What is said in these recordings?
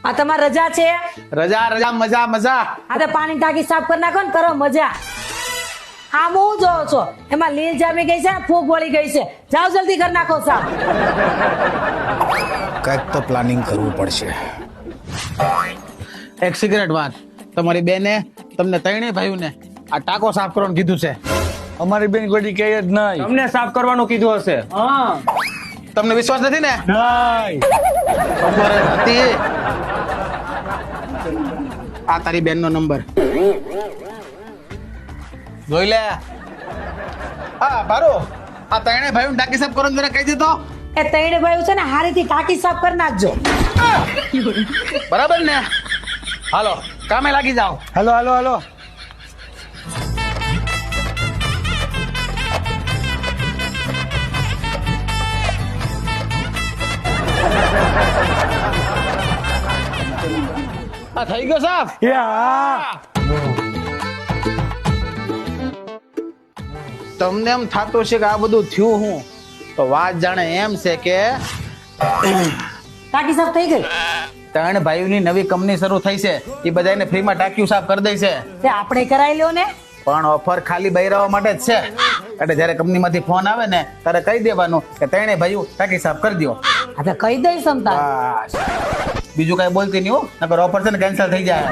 આ તમારી રજા છે? રજા રજા મજા મજા. આ તો પાણી ટાંકી સાફ કરી નાખો ને કરો મજા. હા હું જોઉં છો એમાં લીલ જામી ગઈ છે, ફૂગ વળી ગઈ છે. જાઓ જલ્દી કરી નાખો સાફ. કંઈક તો પ્લાનિંગ કરવું પડશે. એક સિગરેટ વાત, તમારી બેને તમને ત્રણેય ભાઈઓને આ ટાંકો સાફ કરવાનું કીધું છે. અમારી બેન કોઈ કહે જ નહીં. તમને સાફ કરવાનું કીધું હશે. તમને વિશ્વાસ નથી ને? નહીં. ખબર જ હતી. આ તારી બેનનો નંબર જોઈ લે. હા બારો, આ ત્રણેય ભાઈઓને ટાંકી સાફ કરવાનું જરા કહી દેતો. એ ત્રણે ભાઈઓ છે ને હારીથી ટાંકી સાફ કરી નાખજો. બરાબર ને? હાલો કામે લાગી જાઓ. હાલો હાલો હાલો. આ થઈ ગયો સાફ. તમને એમ થતું છે કે આ બધું થયું હું તો વાત જાણે એમ છે કે ટાંકી સાફ થઈ ગઈ. ત્રણ ભાઈઓની નવી કંપની શરૂ થઈ છે, એ બધાને ફ્રીમાં ટાંકીઓ સાફ કરી દે છે. તે આપણે કરાવી લ્યો ને. પણ ઓફર ખાલી બૈરાઓ માટે જ છે. એટલે જ્યારે કંપનીમાંથી ફોન આવે ને ત્યારે કહી દેવાનું કે ત્રણેય ભાઈઓ ટાંકી સાફ કરી દો. આ તો કહી દઈશ સમતા. બસ, બીજું કઈ બોલતી નહીં હો, નકર ઓફર છે ને કેન્સલ થઈ જાય.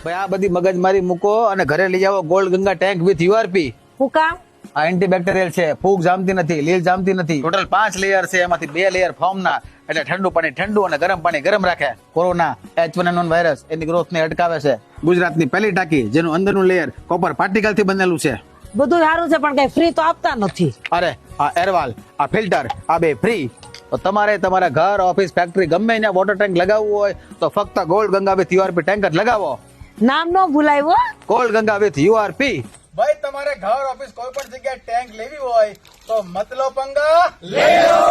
ભાઈ આ બધી મગજમારી મૂકો અને ઘરે લઈ જાઓ ગોલ્ડ ગંગા ટેન્ક વિથ યુઆરપી. હું કામ? આ એન્ટીબેક્ટેરિયલ છે, ફૂગ જામતી નથી, લીલ જામતી નથી. ટોટલ 5 લેયર છે, એમાંથી 2 લેયર ફોર્મના, એટલે ઠંડુ પાણી ઠંડુ અને ગરમ પાણી ગરમ રાખે. કોરોના H1N1 વાયરસ એની ગ્રોથને અટકાવે છે. ગુજરાતની પહેલી ટાંકી જેનું અંદરનું લેયર કોપર પાર્ટિકલ થી બનેલું છે. બધું સારું છે પણ કઈ ફ્રી તો આપતા નથી. અરે આ એરવાલ, આ ફિલ્ટર, આ બે ફ્રી. તો તમારે તમારા ઘર, ઓફિસ, ફેક્ટરી ગમે ત્યાં વોટર ટેન્ક લગાવવું હોય તો ફક્ત gold Ganga with URP tank જ લગાવો. નામ નો ભૂલાયો. Gold Ganga with URP. ભાઈ તમારે ઘર, ઓફિસ કોઈ પણ જગ્યાએ ટેન્ક લેવી હોય તો મતલો પંગા લઈ લો.